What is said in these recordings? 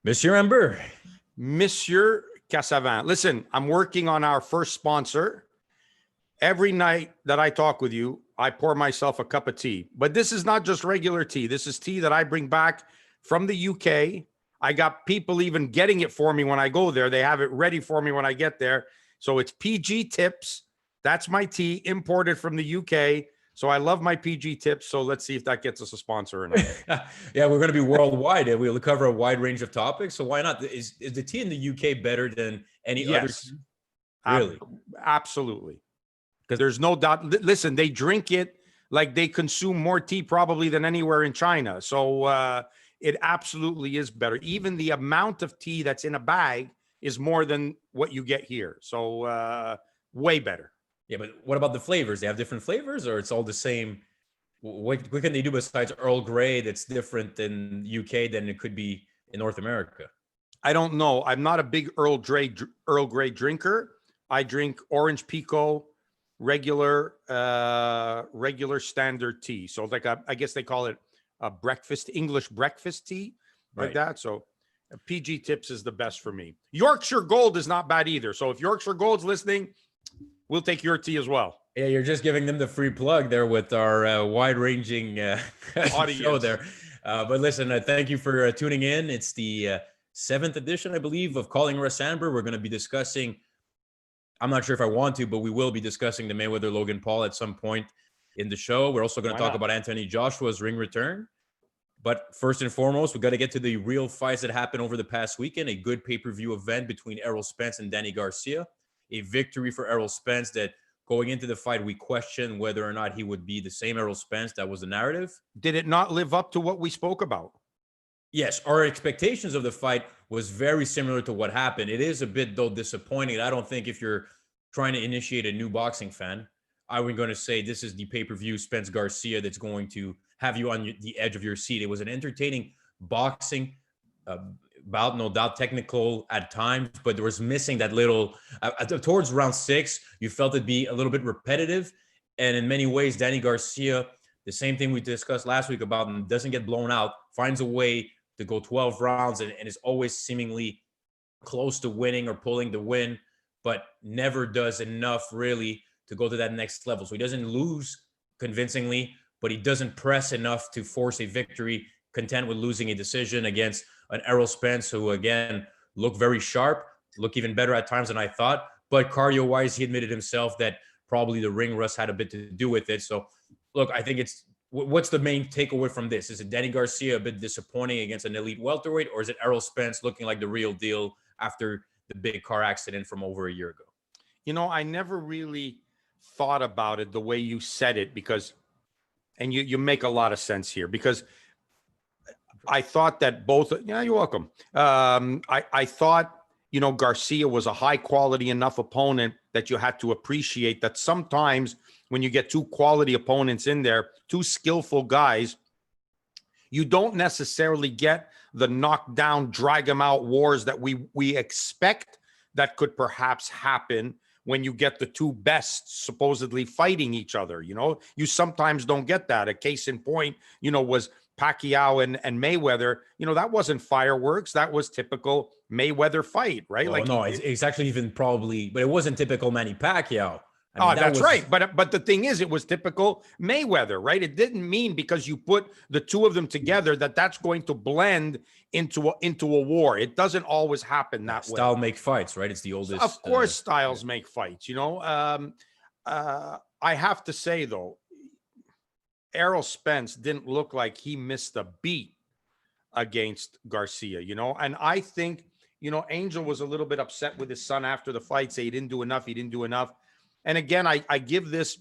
Monsieur Anber. Monsieur Cassavant. Listen, I'm working on our first sponsor. Every night that I talk with you, I pour myself a cup of tea. But this is not just regular tea. This is tea that I bring back from the UK. I got people even getting it for me when I go there. They have it ready for me when I get there. So it's PG Tips. That's my tea, imported from the UK. So I love my PG Tips. So let's see if that gets us a sponsor or not. Yeah, we're going to be worldwide. We'll cover a wide range of topics. So why not? Is the tea in the UK better than any other tea? Really? Absolutely. Because there's no doubt. Listen, they drink it like they consume more tea probably than anywhere in China. So it absolutely is better. Even the amount of tea that's in a bag is more than what you get here. So way better. Yeah, but what about the flavors? They have different flavors, or it's all the same? What can they do besides Earl Grey that's different in UK than it could be in North America? I don't know. I'm not a big Earl Grey drinker. I drink orange pekoe, regular standard tea. So like I guess they call it a English breakfast tea, like that. So PG Tips is the best for me. Yorkshire Gold is not bad either. So if Yorkshire Gold's listening, we'll take your tea as well. Yeah, you're just giving them the free plug there with our wide-ranging show there. But listen, thank you for tuning in. It's the 7th edition, I believe, of Calling Russ Anber. We're going to be discussing, I'm not sure if I want to, but we will be discussing the Mayweather Logan Paul at some point in the show. We're also going to talk about Anthony Joshua's ring return. But first and foremost, we got to get to the real fights that happened over the past weekend. A good pay-per-view event between Errol Spence and Danny Garcia. A victory for Errol Spence that going into the fight, we questioned whether or not he would be the same Errol Spence. That was the narrative. Did it not live up to what we spoke about? Yes, our expectations of the fight was very similar to what happened. It is a bit, though, disappointing. I don't think if you're trying to initiate a new boxing fan, I was going to say this is the pay-per-view Spence Garcia that's going to have you on the edge of your seat. It was an entertaining boxing bout, no doubt, technical at times, but there was missing that little towards round 6. You felt it be a little bit repetitive, and in many ways, Danny Garcia, the same thing we discussed last week about him, doesn't get blown out, finds a way to go 12 rounds, and is always seemingly close to winning or pulling the win, but never does enough really to go to that next level. So he doesn't lose convincingly, but he doesn't press enough to force a victory, content with losing a decision against an Errol Spence who, again, looked very sharp, looked even better at times than I thought. But cardio-wise, he admitted himself that probably the ring rust had a bit to do with it. So, look, I think what's the main takeaway from this? Is it Danny Garcia a bit disappointing against an elite welterweight, or is it Errol Spence looking like the real deal after the big car accident from over a year ago? You know, I never really thought about it the way you said it because, and you make a lot of sense here because I thought that both, yeah, you're welcome. I thought, you know, Garcia was a high quality enough opponent that you had to appreciate that sometimes when you get two quality opponents in there, two skillful guys, you don't necessarily get the knockdown, drag them out wars that we expect that could perhaps happen when you get the two best supposedly fighting each other. You know, you sometimes don't get that. A case in point, you know, was Pacquiao and Mayweather. You know, that wasn't fireworks. That was typical Mayweather fight, right? Oh, like, no, it's actually even probably, but it wasn't typical Manny Pacquiao. I mean, that's right. But the thing is, it was typical Mayweather, right? It didn't mean because you put the two of them together that's going to blend into a war. It doesn't always happen that way. Style make fights, right? It's the oldest. Of course, styles make fights. You know, I have to say though, Errol Spence didn't look like he missed a beat against Garcia. You know, and I think, you know, Angel was a little bit upset with his son after the fight, say he didn't do enough. And again, I give this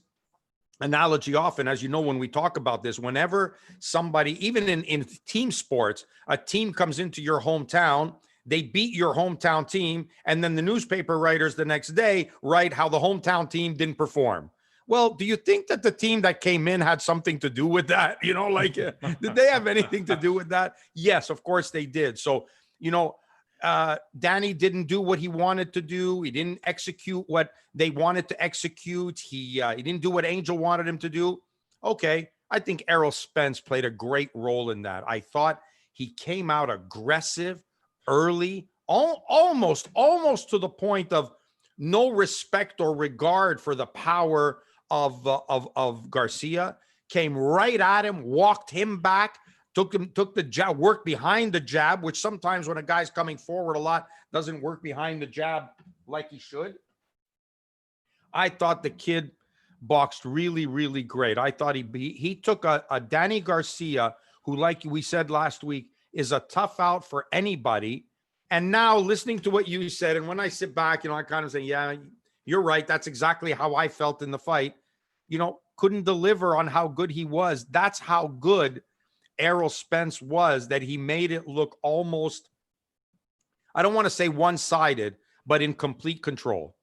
analogy often, as you know, when we talk about this, whenever somebody, even in team sports, a team comes into your hometown, they beat your hometown team, and then the newspaper writers the next day write how the hometown team didn't perform. Well, do you think that the team that came in had something to do with that? You know, like, did they have anything to do with that? Yes, of course they did. So, you know, Danny didn't do what he wanted to do. He didn't execute what they wanted to execute. He didn't do what Angel wanted him to do. Okay, I think Errol Spence played a great role in that. I thought he came out aggressive, early, almost to the point of no respect or regard for the power of Garcia. Came right at him, walked him back, took the jab, worked behind the jab, which sometimes when a guy's coming forward a lot doesn't work behind the jab like he should. I thought the kid boxed really, really great. I thought he took a Danny Garcia, who, like we said last week, is a tough out for anybody. And now listening to what you said, and when I sit back, I kind of say, yeah, you're right. That's exactly how I felt in the fight. Couldn't deliver on how good he was. That's how good Errol Spence was, that he made it look almost, I don't want to say one-sided, but in complete control.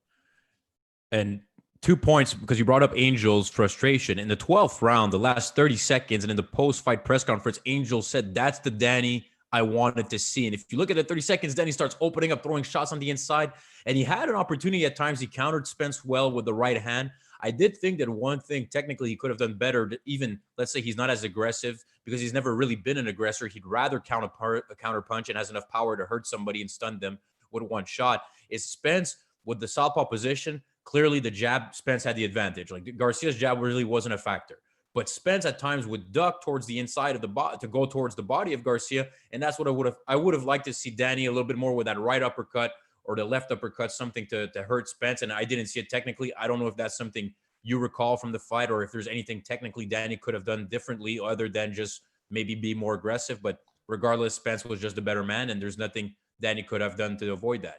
And 2 points, because you brought up Angel's frustration. In the 12th round, the last 30 seconds, and in the post-fight press conference, Angel said, that's the Danny I wanted to see. And if you look at the 30 seconds, Danny starts opening up, throwing shots on the inside. And he had an opportunity at times. He countered Spence well with the right hand. I did think that one thing technically he could have done better, even, let's say he's not as aggressive because he's never really been an aggressor. He'd rather counter punch and has enough power to hurt somebody and stun them with one shot. Is Spence with the southpaw position? Clearly the jab, Spence had the advantage. Like Garcia's jab really wasn't a factor. But Spence at times would duck towards the inside of the body to go towards the body of Garcia. And that's what I would have liked to see Danny a little bit more with that right uppercut or the left uppercut, something to hurt Spence. And I didn't see it technically. I don't know if that's something you recall from the fight or if there's anything technically Danny could have done differently other than just maybe be more aggressive. But regardless, Spence was just a better man, and there's nothing Danny could have done to avoid that.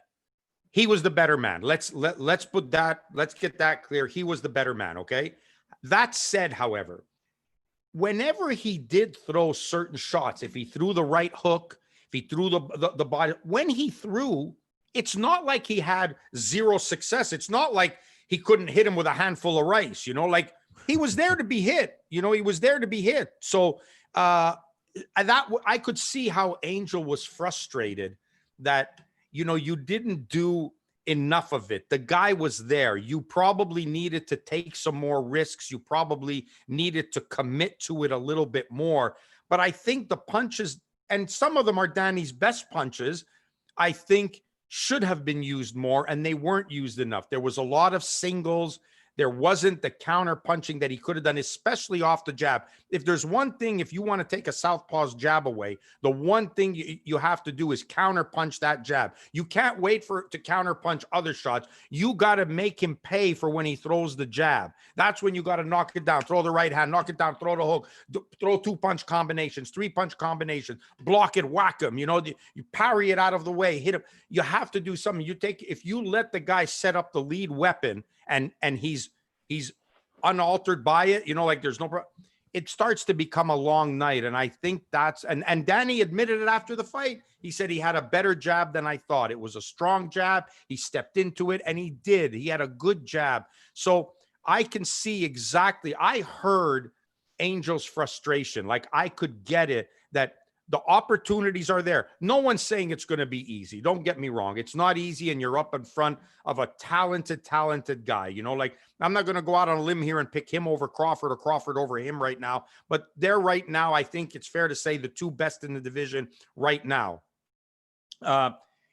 He was the better man. Let's put that, let's get that clear. He was the better man, okay? That said, however, whenever he did throw certain shots, if he threw the right hook, if he threw the body, when he threw, it's not like he had zero success. It's not like he couldn't hit him with a handful of rice, like he was there to be hit. He was there to be hit. So that I could see how Angel was frustrated that, you didn't do enough of it. The guy was there. You probably needed to take some more risks. You probably needed to commit to it a little bit more. But I think the punches, and some of them are Danny's best punches, I think should have been used more, and they weren't used enough. There was a lot of singles. There wasn't the counter punching that he could have done, especially off the jab. If there's one thing, if you want to take a southpaw's jab away, the one thing you have to do is counter punch that jab. You can't wait for it to counter punch other shots. You got to make him pay for when he throws the jab. That's when you got to knock it down, throw the right hand, knock it down, throw the hook, throw 2-punch combinations, 3-punch combinations, block it, whack him. You parry it out of the way, hit him. You have to do something. If you let the guy set up the lead weapon and he's unaltered by it, like there's no problem, it starts to become a long night. And I think that's, and Danny admitted it after the fight. He said he had a better jab than I thought. It was a strong jab. He stepped into it, and he did. He had a good jab. So I can see exactly, I heard Angel's frustration. Like I could get it, that the opportunities are there. No one's saying it's going to be easy. Don't get me wrong. It's not easy, and you're up in front of a talented guy. Like I'm not going to go out on a limb here and pick him over Crawford or Crawford over him right now. But they're right now, I think it's fair to say, the two best in the division right now.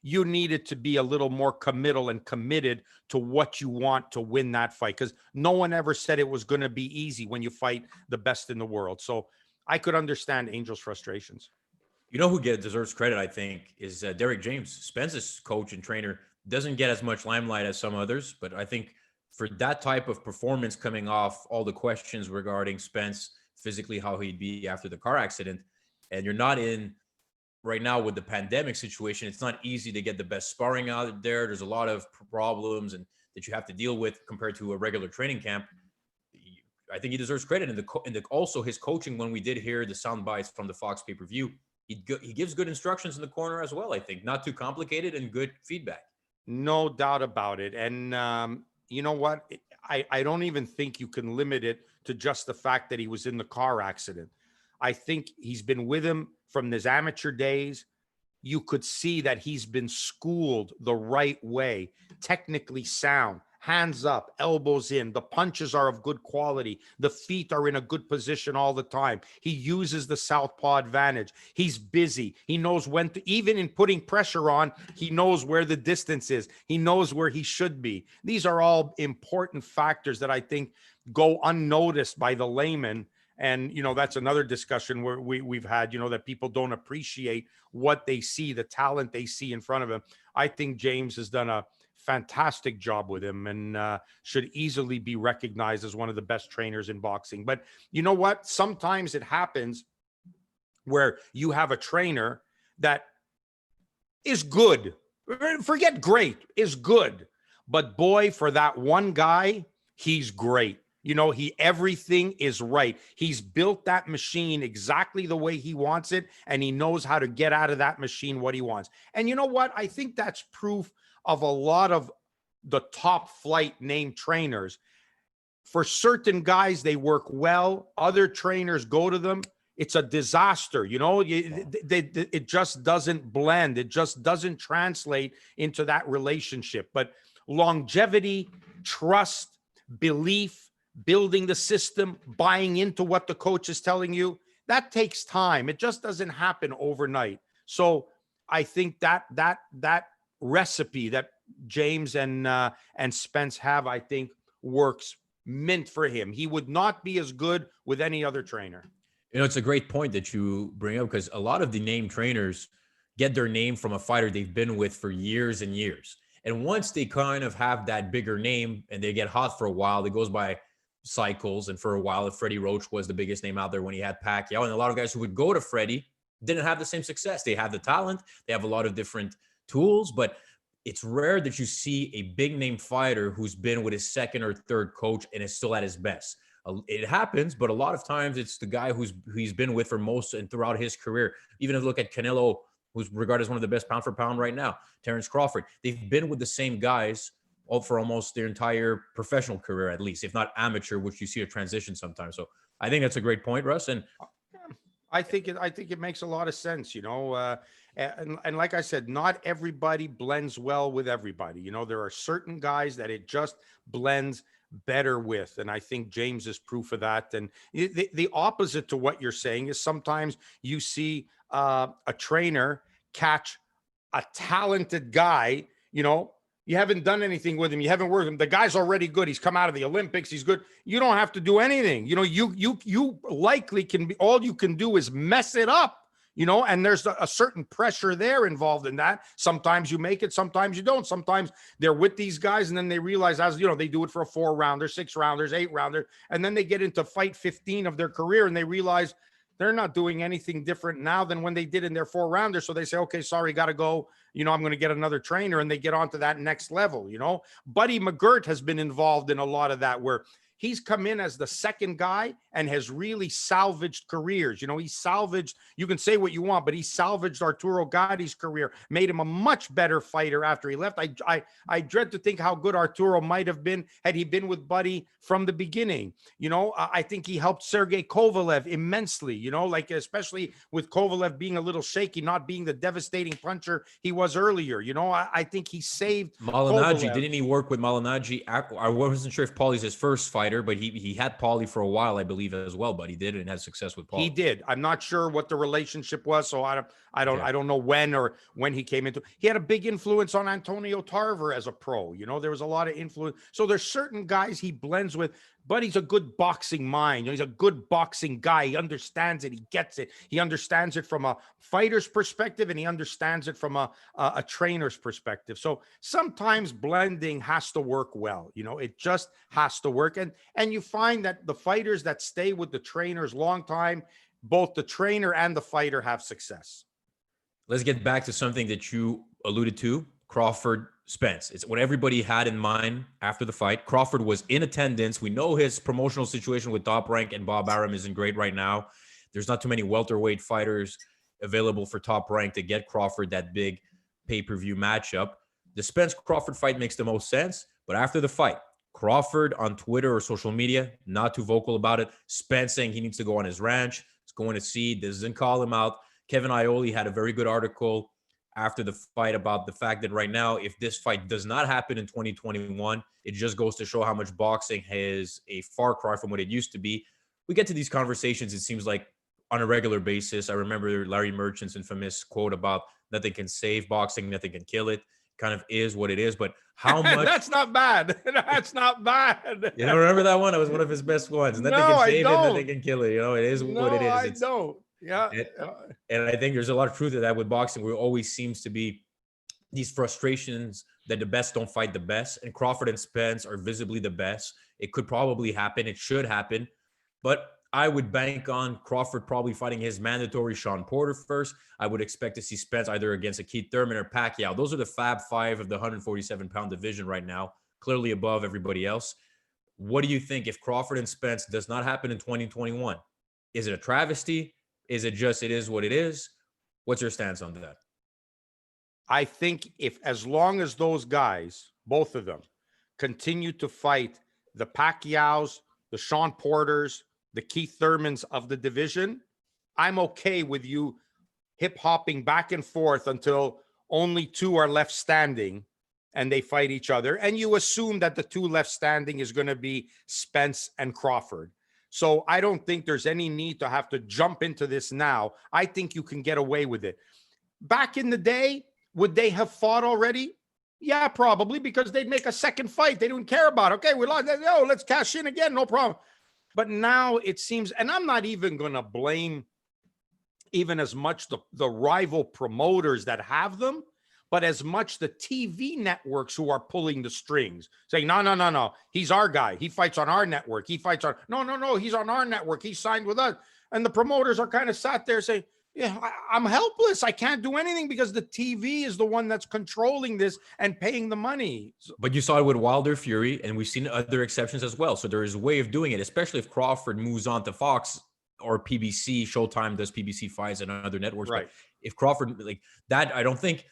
You needed to be a little more committal and committed to what you want to win that fight, because no one ever said it was going to be easy when you fight the best in the world. So I could understand Angel's frustrations. Who deserves credit, I think, is Derek James. Spence's coach and trainer doesn't get as much limelight as some others, but I think for that type of performance, coming off all the questions regarding Spence physically, how he'd be after the car accident, and you're not in right now with the pandemic situation, it's not easy to get the best sparring out there. There's a lot of problems and that you have to deal with compared to a regular training camp. I think he deserves credit. And also his coaching, when we did hear the sound bites from the Fox pay-per-view, he gives good instructions in the corner as well. I think not too complicated and good feedback. No doubt about it. And you know what? I don't even think you can limit it to just the fact that he was in the car accident. I think he's been with him from his amateur days. You could see that he's been schooled the right way, technically sound, hands up, elbows in. The punches are of good quality. The feet are in a good position all the time. He uses the southpaw advantage. He's busy. He knows when to, even in putting pressure on, he knows where the distance is. He knows where he should be. These are all important factors that I think go unnoticed by the layman. And, that's another discussion where we've had, that people don't appreciate what they see, the talent they see in front of him. I think James has done a fantastic job with him and should easily be recognized as one of the best trainers in boxing. But you know what? Sometimes it happens where you have a trainer that is good. Forget great, is good. But boy, for that one guy, he's great. Everything is right. He's built that machine exactly the way he wants it, and he knows how to get out of that machine what he wants. And you know what? I think that's proof of a lot of the top flight named trainers. For certain guys, they work well. Other trainers go to them. It's a disaster. It just doesn't blend. It just doesn't translate into that relationship. But longevity, trust, belief, building the system, buying into what the coach is telling you, that takes time. It just doesn't happen overnight. So I think that recipe that James and Spence have, I think, works mint for him. He would not be as good with any other trainer. It's a great point that you bring up, because a lot of the named trainers get their name from a fighter they've been with for years and years. And once they kind of have that bigger name and they get hot for a while, it goes by cycles. And for a while, Freddie Roach was the biggest name out there when he had Pacquiao. And a lot of guys who would go to Freddie didn't have the same success. They have the talent. They have a lot of different tools, but it's rare that you see a big name fighter who's been with his second or third coach and is still at his best. It happens, but a lot of times it's the guy he's been with for most and throughout his career. Even if you look at Canelo, who's regarded as one of the best pound for pound right now, Terrence Crawford, they've been with the same guys for almost their entire professional career, at least, if not amateur, which you see a transition sometimes. So I think that's a great point, Russ. And I think it makes a lot of sense, and like I said, not everybody blends well with everybody. There are certain guys that it just blends better with. And I think James is proof of that. And the opposite to what you're saying is sometimes you see a trainer catch a talented guy, you haven't done anything with him. You haven't worked with him. The guy's already good. He's come out of the Olympics. He's good. You don't have to do anything. You likely can be, all you can do is mess it up, and there's a certain pressure there involved in that. Sometimes you make it, sometimes you don't. Sometimes they're with these guys and then they realize, they do it for a 4-rounder, 6-rounders, 8-rounder. And then they get into fight 15 of their career and they realize they're not doing anything different now than when they did in their 4-rounder. So they say, okay, sorry, got to go. I'm going to get another trainer, and they get onto that next level. Buddy McGirt has been involved in a lot of that, where he's come in as the second guy and has really salvaged careers. He salvaged, you can say what you want, but he salvaged Arturo Gatti's career, made him a much better fighter after he left. I dread to think how good Arturo might have been had he been with Buddy from the beginning. I think he helped Sergey Kovalev immensely, especially with Kovalev being a little shaky, not being the devastating puncher he was earlier. I think he saved Malignaggi. Kovalev. Didn't he work with Malignaggi? I wasn't sure if Paulie's his first fight, but he had Paulie for a while, I believe, as well. But he did and had success with Paul. He did. I'm not sure what the relationship was, so I don't know when he came into. He had a big influence on Antonio Tarver as a pro. There was a lot of influence. So there's certain guys he blends with, but he's a good boxing mind. He's a good boxing guy. He understands it. He gets it. He understands it from a fighter's perspective, and he understands it from a trainer's perspective. So sometimes blending has to work well. It just has to work. And you find that the fighters that stay with the trainers long time, both the trainer and the fighter have success. Let's get back to something that you alluded to, Crawford Spence. It's what everybody had in mind after the fight. Crawford was in attendance. We know his promotional situation with Top Rank and Bob Arum isn't great right now. There's not too many welterweight fighters available for Top Rank to get Crawford that big pay-per-view matchup. The Spence-Crawford fight makes the most sense, but after the fight, Crawford on Twitter or social media, not too vocal about it. Spence saying he needs to go on his ranch. He's going to see, doesn't call him out. Kevin Iole had a very good article after the fight about the fact that right now, if this fight does not happen in 2021, it just goes to show how much boxing is a far cry from what it used to be. We get to these conversations, it seems like, on a regular basis. I remember Larry Merchant's infamous quote about nothing can save boxing, nothing can kill it. Kind of is what it is. But how much? That's not bad. That's not bad. You don't remember that one? That was one of his best ones. Nothing No, can I save it, don't. nothing can kill it. You know, it is what it No, is. I don't. Yeah. And I think there's a lot of truth to that with boxing, where it always seems to be these frustrations that the best don't fight the best. And Crawford and Spence are visibly the best. It could probably happen. It should happen. But I would bank on Crawford probably fighting his mandatory Sean Porter first. I would expect to see Spence either against a Keith Thurman or Pacquiao. Those are the Fab Five of the 147-pound division right now, clearly above everybody else. What do you think if Crawford and Spence does not happen in 2021? Is it a travesty? Is it just it is what it is? What's your stance on that? I think if, as long as those guys, both of them, continue to fight the Pacquiaos, the Sean Porters, the Keith Thurmans of the division, I'm okay with you hip hopping back and forth until only two are left standing and they fight each other. And you assume that the two left standing is going to be Spence and Crawford. So I don't think there's any need to have to jump into this now. I think you can get away with it. Back in the day, would they have fought already? Yeah, probably, because they'd make a second fight. They didn't care about it. Okay, we lost. Oh, let's cash in again. No problem. But now it seems, and I'm not even going to blame even as much the rival promoters that have them, but as much the TV networks who are pulling the strings, saying, no. He's our guy. He fights on our network. He fights on, no. He's on our network. He signed with us. And the promoters are kind of sat there saying, yeah, I'm helpless. I can't do anything because the TV is the one that's controlling this and paying the money. But you saw it with Wilder Fury, and we've seen other exceptions as well. So there is a way of doing it, especially if Crawford moves on to Fox or PBC. Showtime does PBC fights and other networks. Right. But if Crawford, like that, I don't think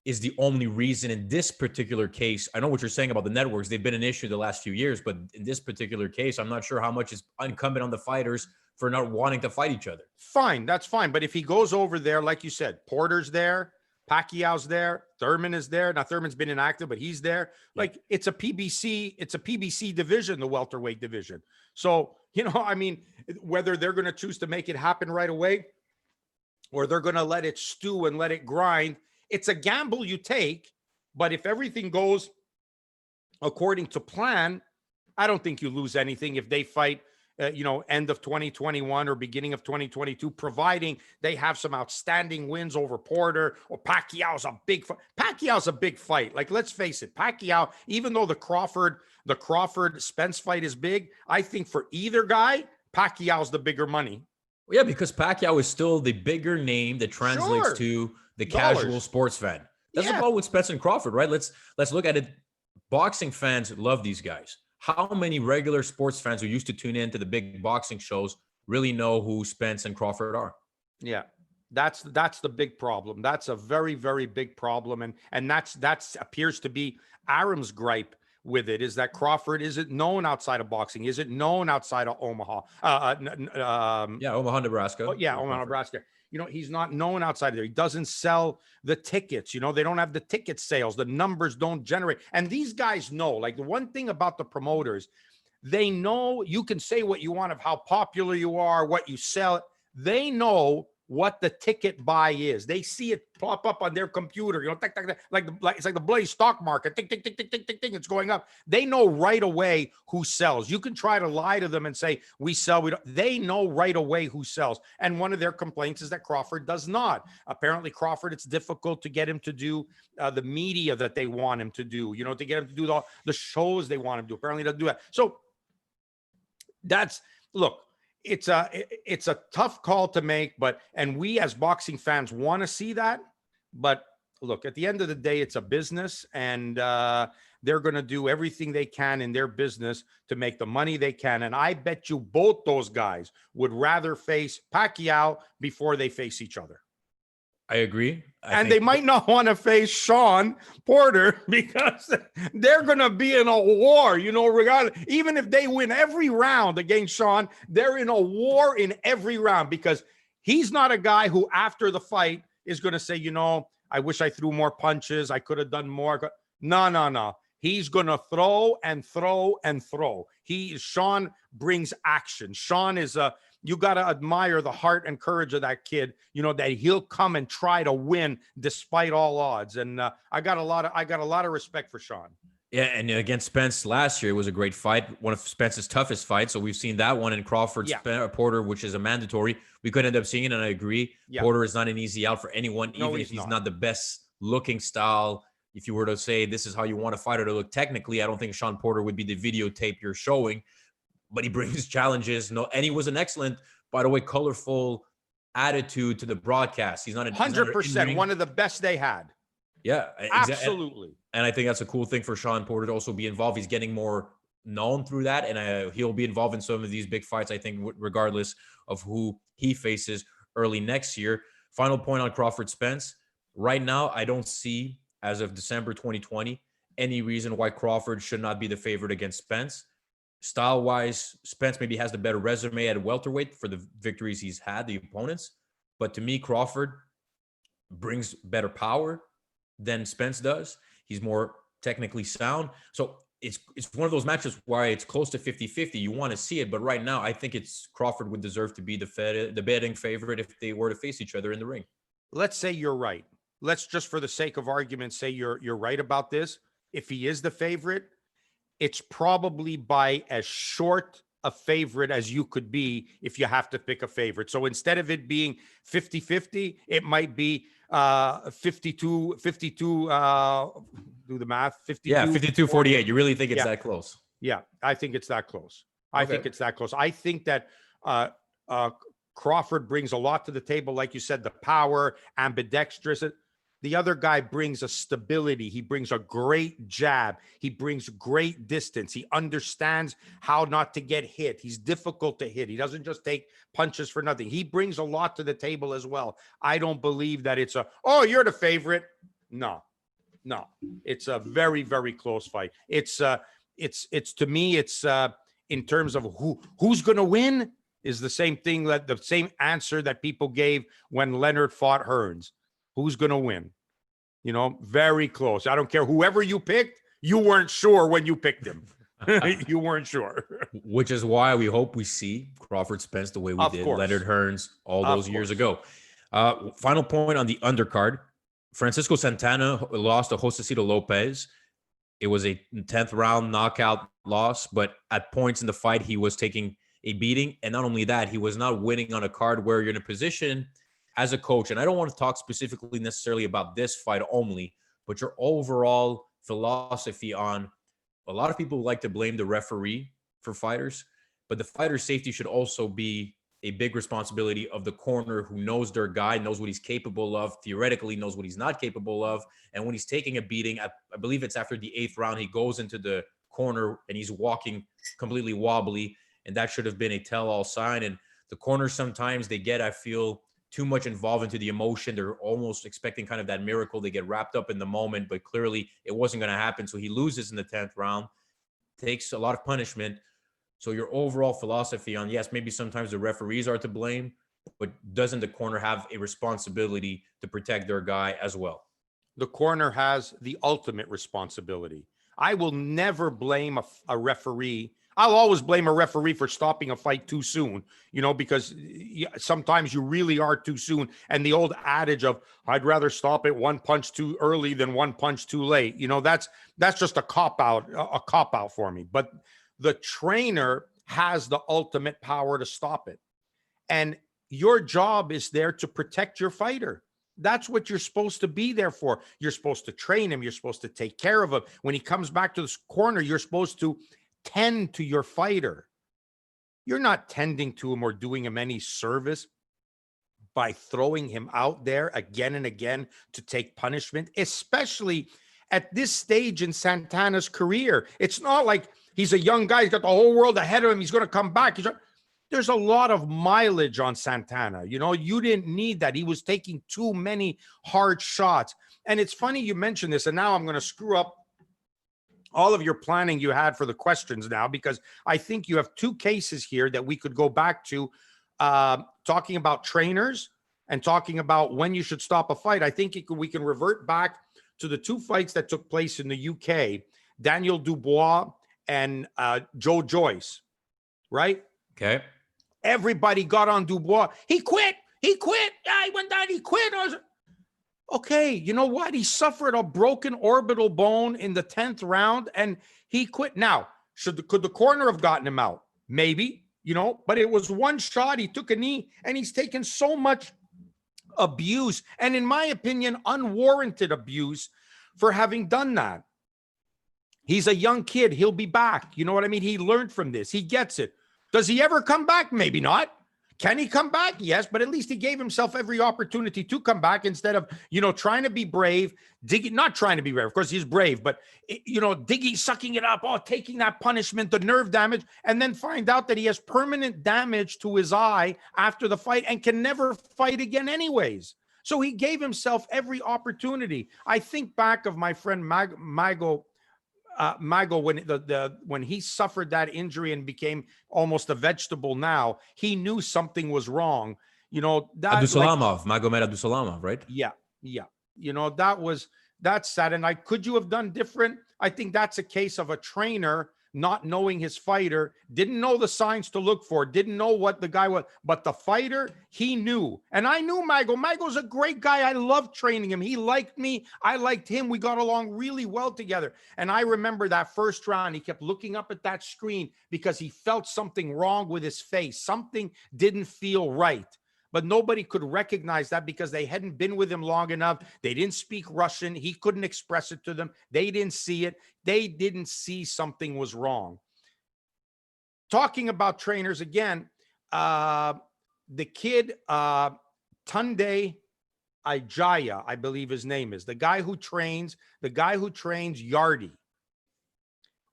is the only reason in this particular case. I know what you're saying about the networks. They've been an issue the last few years, but in this particular case, I'm not sure how much is incumbent on the fighters for not wanting to fight each other. Fine, that's fine. But if he goes over there, like you said, Porter's there, Pacquiao's there, Thurman is there. Now Thurman's been inactive, but he's there. Like it's a PBC division, the welterweight division. So, I mean, whether they're going to choose to make it happen right away or they're going to let it stew and let it grind, it's a gamble you take. But if everything goes according to plan, I don't think you lose anything if they fight end of 2021 or beginning of 2022, providing they have some outstanding wins over Porter or Pacquiao's a big fight. Pacquiao's a big fight. Like, let's face it, Pacquiao, even though the Crawford Spence fight is big, I think for either guy, Pacquiao's the bigger money. Yeah, because Pacquiao is still the bigger name that translates to the casual sports fan. That's about with Spence and Crawford, right? Let's look at it. Boxing fans love these guys. How many regular sports fans who used to tune in to the big boxing shows really know who Spence and Crawford are? Yeah, that's the big problem. That's a very, very big problem. And that's appears to be Aram's gripe with it, is that Crawford isn't known outside of boxing, isn't known outside of Omaha. Omaha, Nebraska. Omaha, Nebraska. He's not known outside of there. He doesn't sell the tickets. They don't have the ticket sales. The numbers don't generate. And these guys know, like, the one thing about the promoters, they know you can say what you want of how popular you are, what you sell. They know what the ticket buy is. They see it pop up on their computer, like it's like the bloody stock market. Tick, tick, tick, tick, tick, tick, tick, it's going up. They know right away who sells. You can try to lie to them and say, we sell, we don't. They know right away who sells. And one of their complaints is that Crawford does not. Apparently Crawford, it's difficult to get him to do the media that they want him to do, to get him to do the shows they want him to do. Apparently he doesn't do that. So look, it's a tough call to make, and we as boxing fans want to see that. But look, at the end of the day, it's a business, and they're going to do everything they can in their business to make the money they can. And I bet you both those guys would rather face Pacquiao before they face each other. I agree. And they might not want to face Sean Porter because they're going to be in a war, regardless. Even if they win every round against Sean, they're in a war in every round, because he's not a guy who after the fight is going to say, I wish I threw more punches. I could have done more. No, no, no. He's going to throw and throw and throw. Sean brings action. Sean is you got to admire the heart and courage of that kid, you know, that he'll come and try to win despite all odds. And I got a lot of respect for Sean. Yeah, and against Spence last year, it was a great fight, one of Spence's toughest fights. So we've seen that one in Crawford, Porter, which is a mandatory. We could end up seeing it, and I agree. Yeah. Porter is not an easy out for anyone, even if he's not the best looking style. If you were to say this is how you want a fighter to look technically, I don't think Sean Porter would be the videotape you're showing, but he brings challenges. No, and he was an excellent, by the way, colorful attitude to the broadcast. He's not 100%, one of the best they had. Yeah, absolutely. And I think that's a cool thing for Sean Porter to also be involved. He's getting more known through that, and he'll be involved in some of these big fights, I think, regardless of who he faces early next year. Final point on Crawford Spence. Right now, I don't see, as of December 2020, any reason why Crawford should not be the favorite against Spence. Style-wise, Spence maybe has the better resume at welterweight for the victories he's had, the opponents. But to me, Crawford brings better power than Spence does. He's more technically sound. So it's one of those matches where it's close to 50-50. You want to see it, but right now I think Crawford would deserve to be the betting favorite if they were to face each other in the ring. Let's say you're right. Let's just, for the sake of argument, say you're right about this. If he is the favorite, it's probably by as short a favorite as you could be if you have to pick a favorite. So instead of it being 50-50, it might be 52, do the math, 52. Yeah, 52-48. You really think it's that close? Yeah, I think it's that close. I think it's that close. I think that Crawford brings a lot to the table. Like you said, the power, ambidextrous. The other guy brings a stability. He brings a great jab. He brings great distance. He understands how not to get hit. He's difficult to hit. He doesn't just take punches for nothing. He brings a lot to the table as well. I don't believe that it's you're the favorite. No. It's a very, very close fight. It's to me, it's in terms of who's going to win is the same thing, that the same answer that people gave when Leonard fought Hearns. Who's going to win? You know, very close. I don't care. Whoever you picked, you weren't sure when you picked him. You weren't sure. Which is why we hope we see Crawford Spence the way we did Leonard Hearns all those years ago. Final point on the undercard. Francisco Santana lost to Josecito Lopez. It was a 10th round knockout loss, but at points in the fight, he was taking a beating. And not only that, he was not winning on a card where you're in a position as a coach, and I don't want to talk specifically necessarily about this fight only, but your overall philosophy on, a lot of people like to blame the referee for fighters, but the fighter's safety should also be a big responsibility of the corner who knows their guy, knows what he's capable of, theoretically knows what he's not capable of. And when he's taking a beating, I believe it's after the 8th round, he goes into the corner and he's walking completely wobbly, and that should have been a tell-all sign. And the corners sometimes, they get, I feel, too much involved into the emotion. They're almost expecting kind of that miracle. They get wrapped up in the moment, but clearly it wasn't going to happen. So he loses in the 10th round, takes a lot of punishment. So your overall philosophy on, yes, maybe sometimes the referees are to blame, but doesn't the corner have a responsibility to protect their guy as well? The corner has the ultimate responsibility. I will never blame a referee. I'll always blame a referee for stopping a fight too soon, you know, because sometimes you really are too soon. And the old adage of, I'd rather stop it one punch too early than one punch too late. You know, that's just a cop out for me. But the trainer has the ultimate power to stop it. And your job is there to protect your fighter. That's what you're supposed to be there for. You're supposed to train him. You're supposed to take care of him. When he comes back to this corner, you're supposed to tend to your fighter. You're not tending to him or doing him any service by throwing him out there again and again to take punishment, especially at this stage in Santana's career. It's not like he's a young guy. He's got the whole world ahead of him. He's going to come back. There's a lot of mileage on Santana. You know, you didn't need that. He was taking too many hard shots. And it's funny you mentioned this, and now I'm going to screw up all of your planning you had for the questions now, because I think you have two cases here that we could go back to, talking about trainers and talking about when you should stop a fight, I think we can revert back to the 2 fights that took place in the UK, Daniel Dubois and Joe Joyce, right? Okay. Everybody got on Dubois. He quit. He quit. I went down. He quit. Okay, you know what? He suffered a broken orbital bone in the 10th round and he quit. Now, could the corner have gotten him out? Maybe, but it was one shot. He took a knee and he's taken so much abuse, and in my opinion, unwarranted abuse for having done that. He's a young kid. He'll be back. You know what I mean? He learned from this. He gets it. Does he ever come back? Maybe not. Can he come back? Yes, but at least he gave himself every opportunity to come back instead of, trying to be brave, not trying to be brave. Of course, he's brave, but, sucking it up, taking that punishment, the nerve damage, and then find out that he has permanent damage to his eye after the fight and can never fight again anyways. So he gave himself every opportunity. I think back of my friend Mago when he suffered that injury and became almost a vegetable. Now he knew something was wrong. Abdusalamov, Magomed Abdusalamov, right? Yeah. That's sad. And could you have done different? I think that's a case of a trainer not knowing his fighter, didn't know the signs to look for, didn't know what the guy was, but the fighter, he knew. And I knew Mago. Mago's a great guy. I loved training him. He liked me. I liked him. We got along really well together. And I remember that first round, he kept looking up at that screen because he felt something wrong with his face. Something didn't feel right. But nobody could recognize that because they hadn't been with him long enough. They didn't speak Russian. He couldn't express it to them. They didn't see it. They didn't see something was wrong. Talking about trainers again, the kid, Tunde Ijaya, I believe his name is, the guy who trains Yardy.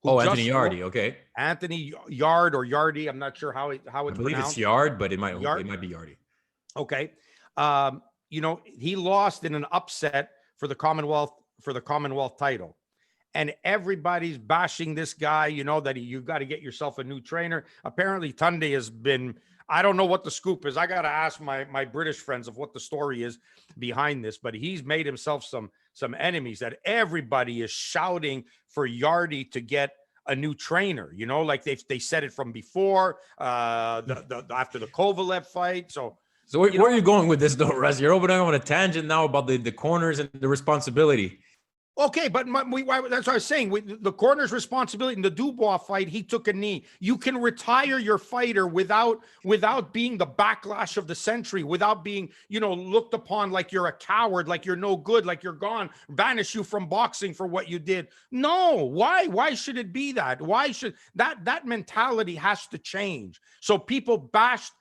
Anthony Yardy. Okay. Anthony Yard or Yardy. I'm not sure how it's pronounced. I believe it's Yard, but it might be Yardy. Okay. He lost in an upset for the Commonwealth title. And everybody's bashing this guy, that you've got to get yourself a new trainer. Apparently Tunde has been, I don't know what the scoop is. I got to ask my British friends of what the story is behind this, but he's made himself some enemies that everybody is shouting for Yardy to get a new trainer, like they said it from before, after the Kovalev fight. So where are you going with this, though, Russ? You're opening on a tangent now about the corners and the responsibility. Okay, but that's what I was saying. The corner's responsibility in the Dubois fight, he took a knee. You can retire your fighter without being the backlash of the century, without being, looked upon like you're a coward, like you're no good, like you're gone, banish you from boxing for what you did. No, why? Why should it be that? Why should that mentality has to change? So people bashed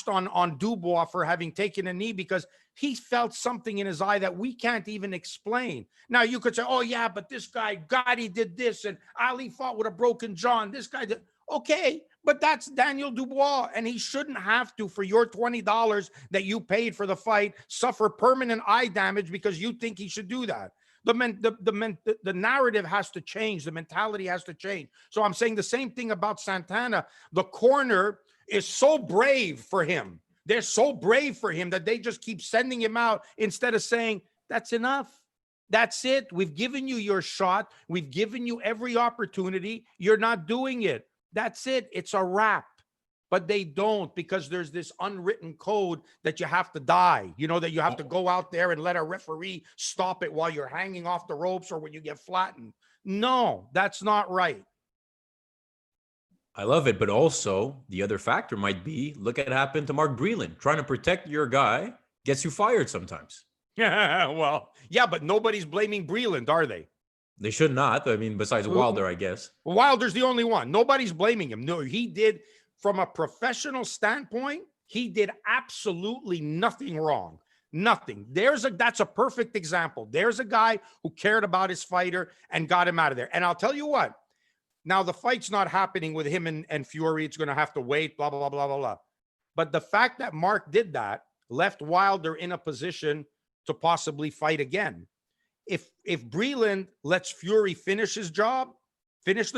on Dubois for having taken a knee because he felt something in his eye that we can't even explain. Now you could say, oh yeah, but this guy, Gotti did this and Ali fought with a broken jaw and this guy did. Okay, but that's Daniel Dubois and he shouldn't have to, for your $20 that you paid for the fight, suffer permanent eye damage because you think he should do that. The narrative has to change. The mentality has to change. So I'm saying the same thing about Santana. The corner is so brave for him. They're so brave for him that they just keep sending him out instead of saying, that's enough. That's it. We've given you your shot. We've given you every opportunity. You're not doing it. That's it. It's a wrap. But they don't, because there's this unwritten code that you have to die, that you have to go out there and let a referee stop it while you're hanging off the ropes or when you get flattened. No, that's not right. I love it, but also the other factor might be, look at what happened to Mark Breland. Trying to protect your guy gets you fired sometimes. Yeah, well, yeah, but nobody's blaming Breland, are they? They should not. I mean, besides Wilder, I guess. Wilder's the only one. Nobody's blaming him. No, he did, from a professional standpoint, he did absolutely nothing wrong. Nothing. That's a perfect example. There's a guy who cared about his fighter and got him out of there. And I'll tell you what, now the fight's not happening with him and Fury. It's going to have to wait, blah, blah, blah, blah, blah. But the fact that Mark did that left Wilder in a position to possibly fight again. If Breland lets Fury finish the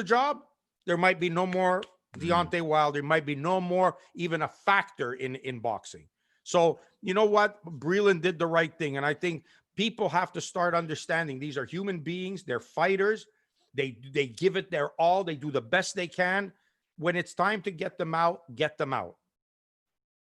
job, there might be no more Deontay Wilder. There might be no more even a factor in boxing. So you know what? Breland did the right thing. And I think people have to start understanding these are human beings. They're fighters. They give it their all. They do the best they can. When it's time to get them out, get them out.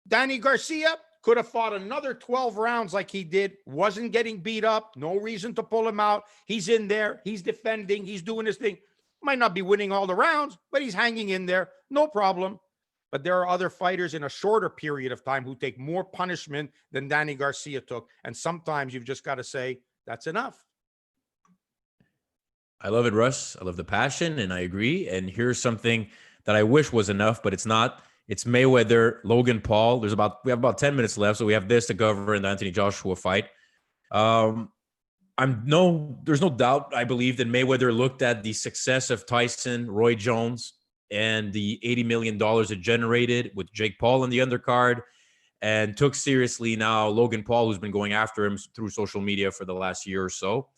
Danny Garcia could have fought another 12 rounds like he did. Wasn't getting beat up. No reason to pull him out. He's in there. He's defending. He's doing his thing. Might not be winning all the rounds, but he's hanging in there. No problem. But there are other fighters in a shorter period of time who take more punishment than Danny Garcia took. And sometimes you've just got to say, that's enough. I love it, Russ. I love the passion, and I agree. And here's something that I wish was enough, but it's not. It's Mayweather, Logan Paul. We have about 10 minutes left, so we have this to cover in the Anthony Joshua fight. There's no doubt, I believe, that Mayweather looked at the success of Tyson, Roy Jones, and the $80 million it generated with Jake Paul in the undercard, and took seriously now Logan Paul, who's been going after him through social media for the last year or so,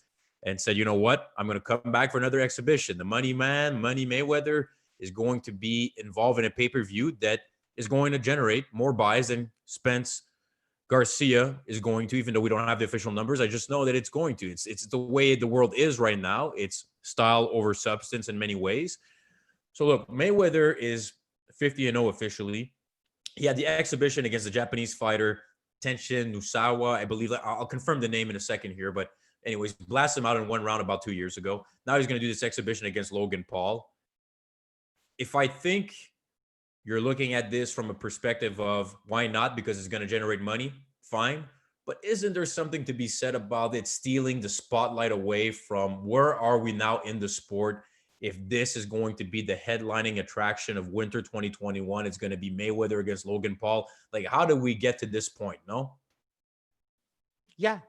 and said, you know what, I'm going to come back for another exhibition. The money man, Money Mayweather, is going to be involved in a pay-per-view that is going to generate more buys than Spence Garcia is going to, even though we don't have the official numbers. I just know that it's going to. It's the way the world is right now. It's style over substance in many ways. So look, Mayweather is 50-0 officially. He had the exhibition against the Japanese fighter Tenshin Nusawa. I believe I'll confirm the name in a second here, but anyways, blast him out in one round about 2 years ago. Now he's going to do this exhibition against Logan Paul. If I think you're looking at this from a perspective of why not, because it's going to generate money, fine. But isn't there something to be said about it stealing the spotlight away from where are we now in the sport? If this is going to be the headlining attraction of winter 2021, it's going to be Mayweather against Logan Paul. Like, how did we get to this point? No? Yeah,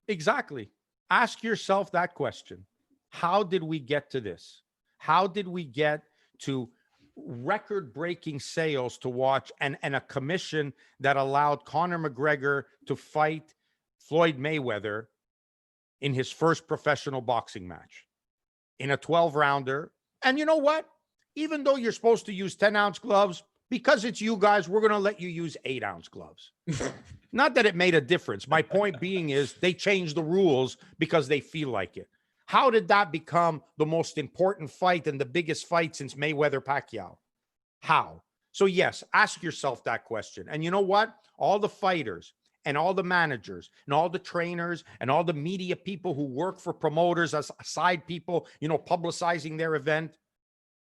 exactly. Ask yourself that question. How did we get to this? How did we get to record-breaking sales to watch and a commission that allowed Conor McGregor to fight Floyd Mayweather in his first professional boxing match in a 12-rounder? And you know what? Even though you're supposed to use 10-ounce gloves, because it's you guys, we're going to let you use 8-ounce gloves. Not that it made a difference. My point being is they changed the rules because they feel like it. How did that become the most important fight and the biggest fight since Mayweather-Pacquiao? How? So yes, ask yourself that question. And you know what? All the fighters and all the managers and all the trainers and all the media people who work for promoters as side people, publicizing their event,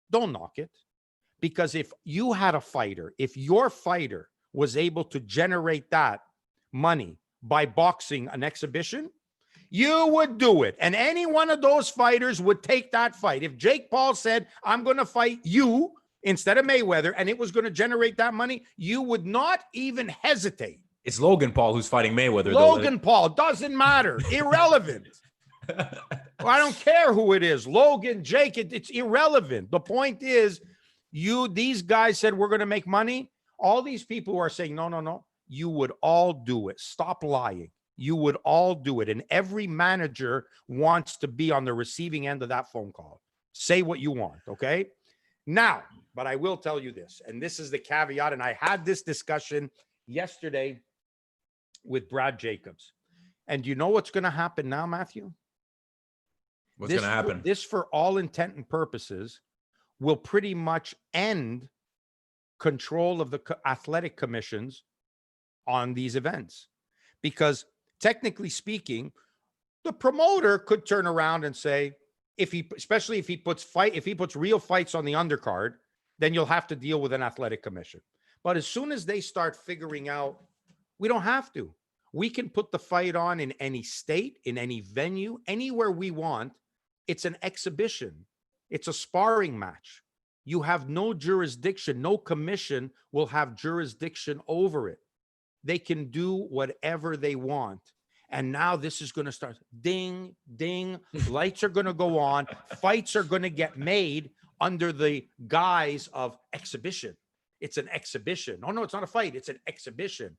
don't knock it. Because if you had a fighter, if your fighter was able to generate that money by boxing an exhibition, you would do it. And any one of those fighters would take that fight. If Jake Paul said, I'm going to fight you instead of Mayweather, and it was going to generate that money, you would not even hesitate. It's Logan Paul who's fighting Mayweather. Logan Paul, doesn't matter. Irrelevant. Well, I don't care who it is. Logan, Jake, it's irrelevant. The point is, these guys said, we're going to make money. All these people who are saying, no, you would all do it. Stop lying. You would all do it. And every manager wants to be on the receiving end of that phone call. Say what you want, okay? Now, but I will tell you this, and this is the caveat, and I had this discussion yesterday with Brad Jacobs. And you know what's going to happen now, Matthew? What's going to happen? This, for all intent and purposes, will pretty much end control of the athletic commissions on these events. Because technically speaking, the promoter could turn around and say, especially if he puts real fights on the undercard, then you'll have to deal with an athletic commission. But as soon as they start figuring out, we don't have to. We can put the fight on in any state, in any venue, anywhere we want. It's an exhibition. It's a sparring match. You have no jurisdiction. No commission will have jurisdiction over it. They can do whatever they want. And now this is going to start. Ding, ding. Lights are going to go on. Fights are going to get made under the guise of exhibition. It's an exhibition. Oh, no, it's not a fight. It's an exhibition.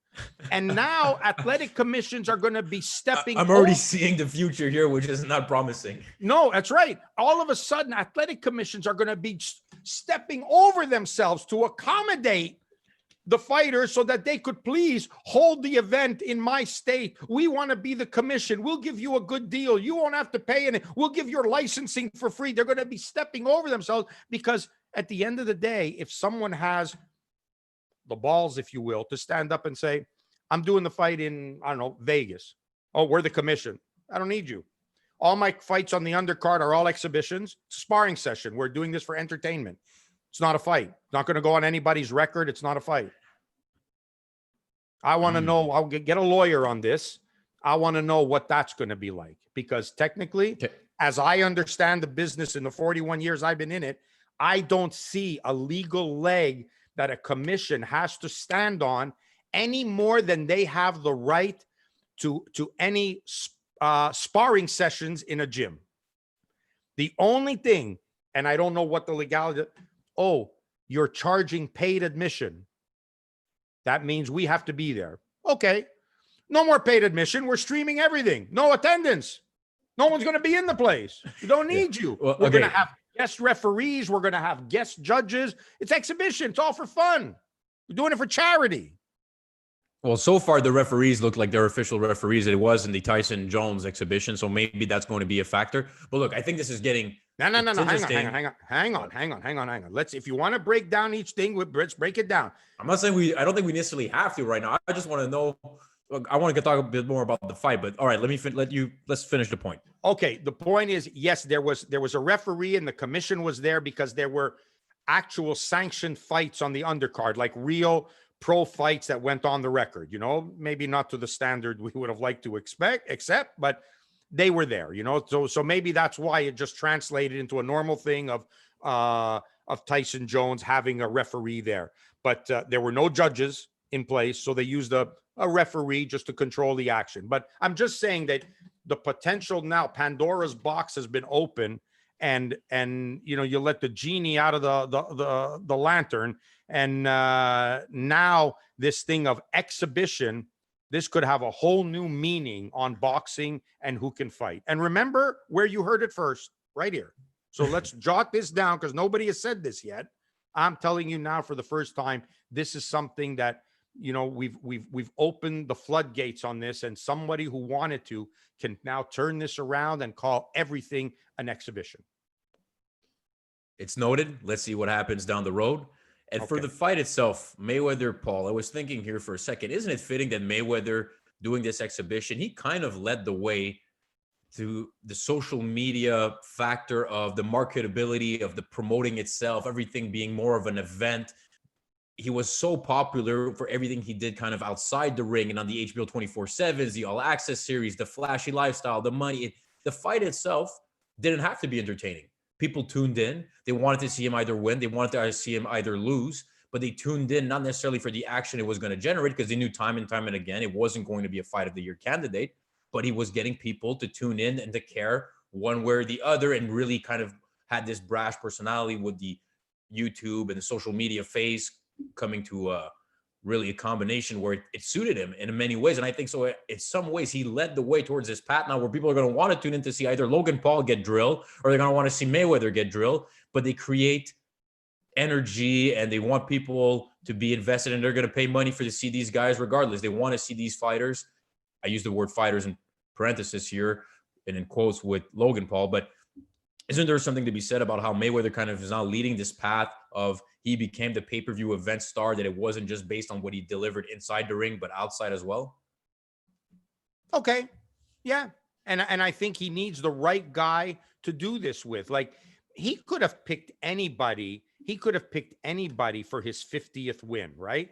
And now athletic commissions are going to be stepping. I'm already seeing the future here, which is not promising. No, that's right. All of a sudden, athletic commissions are going to be stepping over themselves to accommodate the fighters so that they could please hold the event in my state. We want to be the commission. We'll give you a good deal. You won't have to pay any. We'll give your licensing for free. They're going to be stepping over themselves because at the end of the day, if someone has the balls, if you will, to stand up and say, I'm doing the fight in, I don't know, Vegas. Oh, we're the commission. I don't need you. All my fights on the undercard are all exhibitions. It's a sparring session. We're doing this for entertainment. It's not a fight. It's not going to go on anybody's record. It's not a fight. I want to know. I'll get a lawyer on this. I want to know what that's going to be like. Because technically, as I understand the business in the 41 years I've been in it, I don't see a legal leg that a commission has to stand on any more than they have the right to any sparring sessions in a gym. The only thing, and I don't know what the legality, you're charging paid admission. That means we have to be there. Okay. No more paid admission. We're streaming everything. No attendance. No one's going to be in the place. We don't need you. Well, We're going to have guest referees. We're going to have guest judges. It's exhibition. It's all for fun. We're doing it for charity. Well, so far the referees look like they're official referees. It was in the Tyson Jones exhibition, so maybe that's going to be a factor. But look, I think this is getting No. Hang on. If you want to break down each thing, let's break it down. I'm not saying I don't think we necessarily have to right now. I just want to know. Look, I want to talk a bit more about the fight, but all right, let's finish the point. Okay, the point is, yes, there was a referee and the commission was there because there were actual sanctioned fights on the undercard, like real pro fights that went on the record, maybe not to the standard we would have liked to accept, but they were there, so maybe that's why it just translated into a normal thing of Tyson Jones having a referee there, but there were no judges in place. So they used a referee just to control the action. But I'm just saying that the potential now, Pandora's box has been open, and you let the genie out of the lantern. And now this thing of exhibition, this could have a whole new meaning on boxing and who can fight. And remember where you heard it first, right here. So let's jot this down because nobody has said this yet. I'm telling you now for the first time, this is something that, we've opened the floodgates on this, and somebody who wanted to can now turn this around and call everything an exhibition. It's noted. Let's see what happens down the road. And for the fight itself, Mayweather, Paul, I was thinking here for a second, isn't it fitting that Mayweather doing this exhibition, he kind of led the way to the social media factor of the marketability of the promoting itself, everything being more of an event. He was so popular for everything he did kind of outside the ring and on the HBO 24/7s, the All Access series, the flashy lifestyle, the money. The fight itself didn't have to be entertaining. People tuned in. They wanted to see him either win. They wanted to see him either lose, but they tuned in not necessarily for the action it was going to generate, because they knew time and time and again it wasn't going to be a fight of the year candidate, but he was getting people to tune in and to care one way or the other, and really kind of had this brash personality with the YouTube and the social media phase coming to really a combination where it suited him in many ways. And I think so in some ways he led the way towards this path now where people are going to want to tune in to see either Logan Paul get drilled or they're going to want to see Mayweather get drilled, but they create energy and they want people to be invested, and they're going to pay money to see these guys regardless. They want to see these fighters. I use the word fighters in parenthesis here and in quotes with Logan Paul, but isn't there something to be said about how Mayweather kind of is now leading this path of he became the pay-per-view event star, that it wasn't just based on what he delivered inside the ring, but outside as well? Okay. Yeah. And I think he needs the right guy to do this with. Like, he could have picked anybody. He could have picked anybody for his 50th win, right?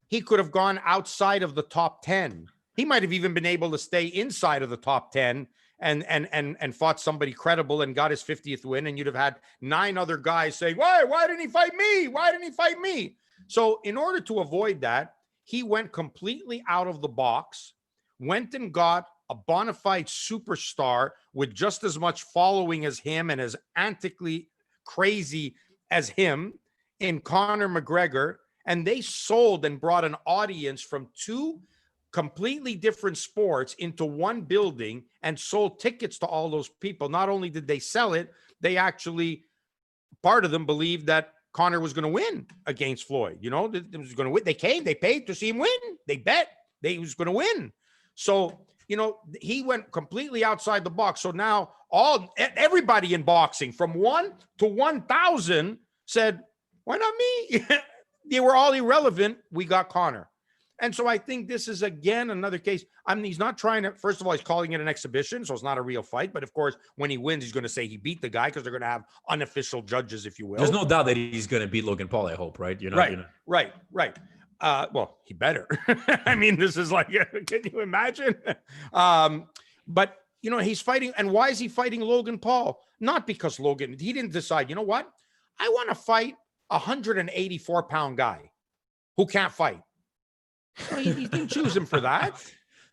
He could have gone outside of the top 10. He might have even been able to stay inside of the top 10 and fought somebody credible and got his 50th win. And you'd have had 9 other guys saying, why didn't he fight me? Why didn't he fight me? So in order to avoid that, he went completely out of the box, went and got a bona fide superstar with just as much following as him and as antically crazy as him in Conor McGregor. And they sold and brought an audience from 2 completely different sports into one building and sold tickets to all those people. Not only did they sell it, they actually, part of them believed that Conor was going to win against Floyd. You know, it was going to win. They paid to see him win. They bet he was going to win. So, you know, he went completely outside the box. So now everybody in boxing from 1 to 1,000 said, why not me? They were all irrelevant. We got Conor. And so I think this is, again, another case. I mean, he's not trying to, first of all, he's calling it an exhibition, so it's not a real fight. But of course, when he wins, he's going to say he beat the guy because they're going to have unofficial judges, if you will. There's no doubt that he's going to beat Logan Paul, I hope, right? Right. Well, he better. I mean, this is like, can you imagine? But, you know, he's fighting. And why is he fighting Logan Paul? Not because he didn't decide, you know what? I want to fight a 184-pound guy who can't fight. Well, he didn't choose him for that,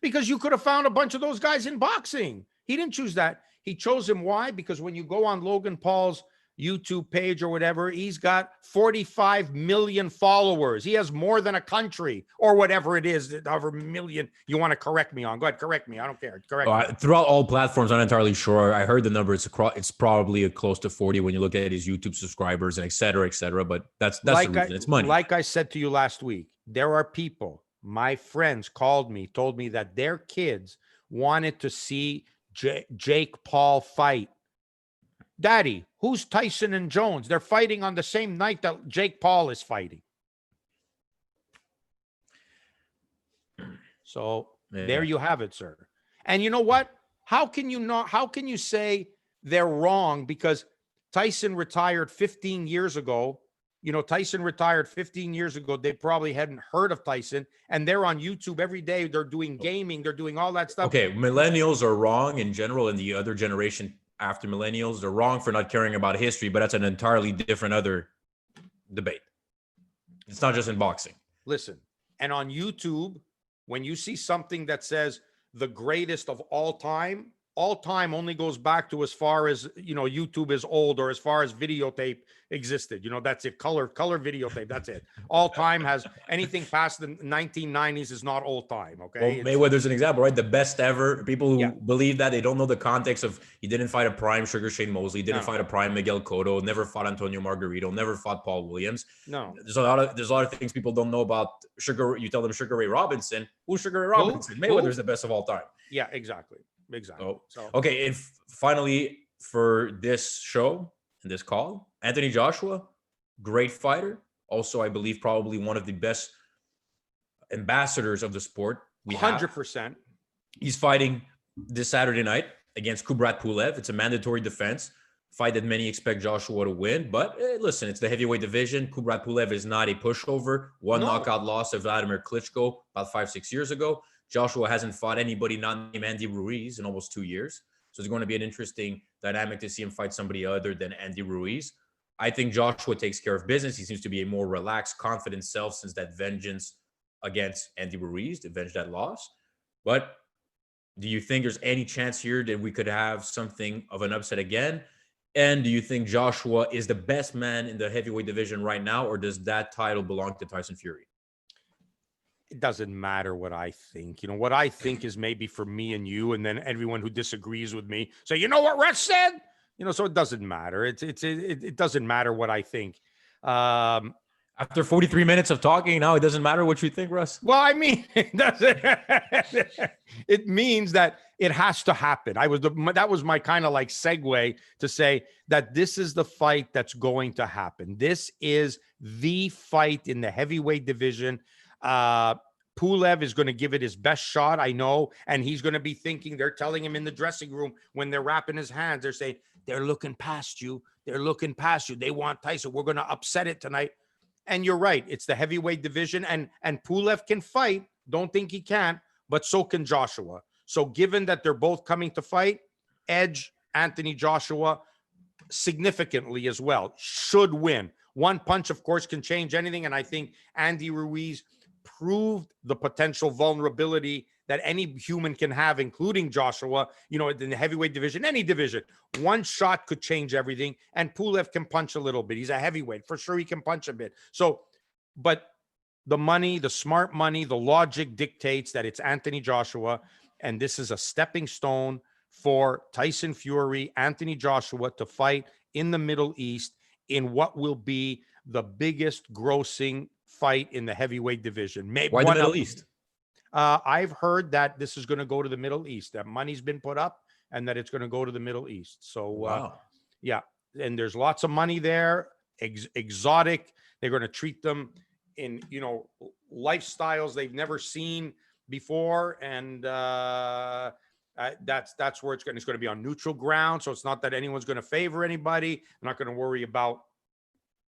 because you could have found a bunch of those guys in boxing. He didn't choose that. He chose him. Why? Because when you go on Logan Paul's YouTube page or whatever, he's got 45 million followers. He has more than a country or whatever it is, however million you want to correct me on. Go ahead, correct me. I don't care. Correct me. Throughout all platforms, I'm not entirely sure. I heard the number. It's probably close to 40 when you look at his YouTube subscribers and et cetera. But that's like the reason. It's money. Like I said to you last week, there are people, my friends told me that their kids wanted to see Jake Paul fight. Daddy, who's Tyson and Jones? They're fighting on the same night that Jake Paul is fighting. So there you have it, sir. And you know what? How can you say they're wrong? Because Tyson retired 15 years ago. You know, Tyson retired 15 years ago. They probably hadn't heard of Tyson, and they're on YouTube every day. They're doing gaming. They're doing all that stuff. Okay, millennials are wrong in general, and the other generation after millennials, they're wrong for not caring about history, but that's an entirely different other debate. It's not just in boxing. Listen, and on YouTube, when you see something that says the greatest of all time only goes back to as far as, you know, YouTube is old, or as far as videotape existed. You know, that's it. Color videotape. That's it. All time has anything past the 1990s is not old time. Okay. Well, Mayweather's an example, right? The best ever. People who believe that, they don't know the context of, he didn't fight a prime Sugar Shane Mosley, didn't fight a prime Miguel Cotto, never fought Antonio Margarito, never fought Paul Williams. No. There's a lot of things people don't know about Sugar. You tell them Sugar Ray Robinson. Who's Sugar Ray Robinson? Mayweather's the best of all time. Yeah, exactly. So, okay, and finally for this show and this call, Anthony Joshua, great fighter. Also, I believe probably one of the best ambassadors of the sport. 100%. He's fighting this Saturday night against Kubrat Pulev. It's a mandatory defense fight that many expect Joshua to win. But listen, it's the heavyweight division. Kubrat Pulev is not a pushover. Knockout loss to Vladimir Klitschko about 5-6 years ago. Joshua hasn't fought anybody not named Andy Ruiz in almost 2 years. So it's going to be an interesting dynamic to see him fight somebody other than Andy Ruiz. I think Joshua takes care of business. He seems to be a more relaxed, confident self since that vengeance against Andy Ruiz to avenge that loss. But do you think there's any chance here that we could have something of an upset again? And do you think Joshua is the best man in the heavyweight division right now, or does that title belong to Tyson Fury? It doesn't matter what I think. You know, what I think is maybe for me and you, and then everyone who disagrees with me. So, you know what Russ said? You know, so it doesn't matter. It doesn't matter what I think. After 43 minutes of talking, now it doesn't matter what you think, Russ. Well, I mean, it means that it has to happen. That was my kind of like segue to say that this is the fight that's going to happen. This is the fight in the heavyweight division. Pulev is going to give it his best shot, I know, and he's going to be thinking, they're telling him in the dressing room when they're wrapping his hands, they're saying, they're looking past you. They're looking past you. They want Tyson. We're going to upset it tonight. And you're right. It's the heavyweight division, and Pulev can fight. Don't think he can't, but so can Joshua. So given that they're both coming to fight, edge Anthony Joshua significantly as well, should win. One punch, of course, can change anything. And I think Andy Ruiz proved the potential vulnerability that any human can have, including Joshua, you know, in the heavyweight division, any division. One shot could change everything. And Pulev can punch a little bit. He's a heavyweight. For sure, he can punch a bit. So, but the money, the smart money, the logic dictates that it's Anthony Joshua. And this is a stepping stone for Tyson Fury, Anthony Joshua to fight in the Middle East in what will be the biggest grossing fight in the heavyweight division. Maybe Why the Middle East? I've heard that this is going to go to the Middle East, that money's been put up and that it's going to go to the Middle East. So, Wow. yeah. And there's lots of money there, exotic. They're going to treat them in, lifestyles they've never seen before. And that's where it's going to be on neutral ground. So it's not that anyone's going to favor anybody. I'm not going to worry about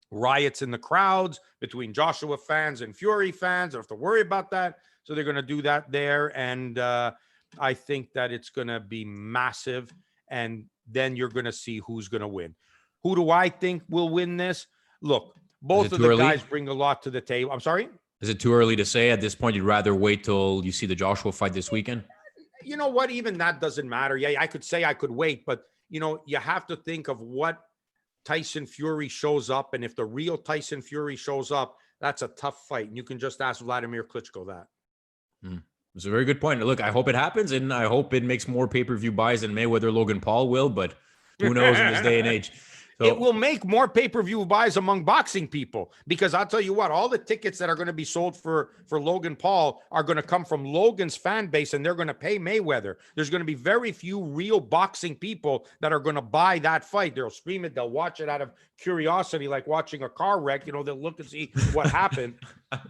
riots in the crowds between Joshua fans and Fury fans. I don't have to worry about that. So they're going to do that there. And I think that it's going to be massive. And then you're going to see who's going to win. Who do I think will win this? Look, both of the guys bring a lot to the table. I'm sorry? Is it too early to say at this point? You'd rather wait till you see the Joshua fight this weekend? You know what? Even that doesn't matter. Yeah, I could say I could wait, but, you have to think of what Tyson Fury shows up. And if the real Tyson Fury shows up, that's a tough fight. And you can just ask Vladimir Klitschko that. It's a very good point. Look, I hope it happens, and I hope it makes more pay-per-view buys than Mayweather Logan Paul will, but who knows in this day and age. So, it will make more pay-per-view buys among boxing people, because I'll tell you what, all the tickets that are going to be sold for Logan Paul are going to come from Logan's fan base, and they're going to pay Mayweather. There's going to be very few real boxing people that are going to buy that fight. They'll stream it. They'll watch it out of curiosity, like watching a car wreck. They'll look and see what happened.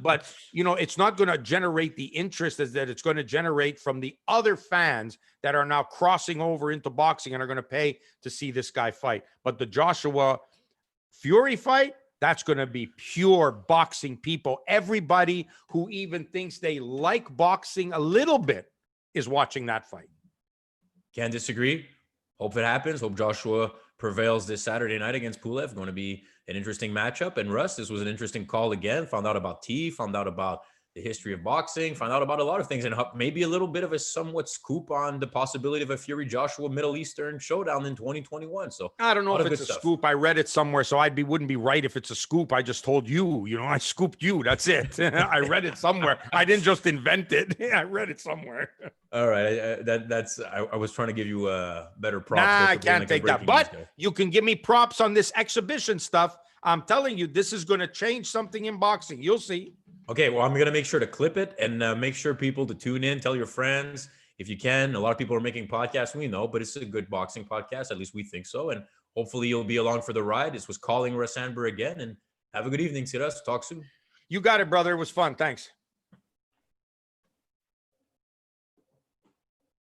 But, it's not going to generate the interest as that it's going to generate from the other fans that are now crossing over into boxing and are going to pay to see this guy fight. But the Joshua Fury fight, that's going to be pure boxing people. Everybody who even thinks they like boxing a little bit is watching that fight. Can't disagree. Hope it happens. Hope Joshua prevails this Saturday night against Pulev. Going to be an interesting matchup. And Russ, this was an interesting call again. Found out about found out about the history of boxing, found out about a lot of things, and maybe a little bit of a somewhat scoop on the possibility of a Fury-Joshua Middle Eastern showdown in 2021. So I don't know if it's a scoop. I read it somewhere, so wouldn't be right if it's a scoop. I just told you, I scooped you. That's it. I read it somewhere. I didn't just invent it. I read it somewhere. All right. I was trying to give you better props. Nah, I can't take that. But you can give me props on this exhibition stuff. I'm telling you, this is going to change something in boxing. You'll see. Okay, well, I'm going to make sure to clip it and make sure people to tune in, tell your friends if you can. A lot of people are making podcasts, we know, but it's a good boxing podcast. At least we think so. And hopefully you'll be along for the ride. This was Calling Russ Anber again. And have a good evening, Siras. Talk soon. You got it, brother. It was fun. Thanks.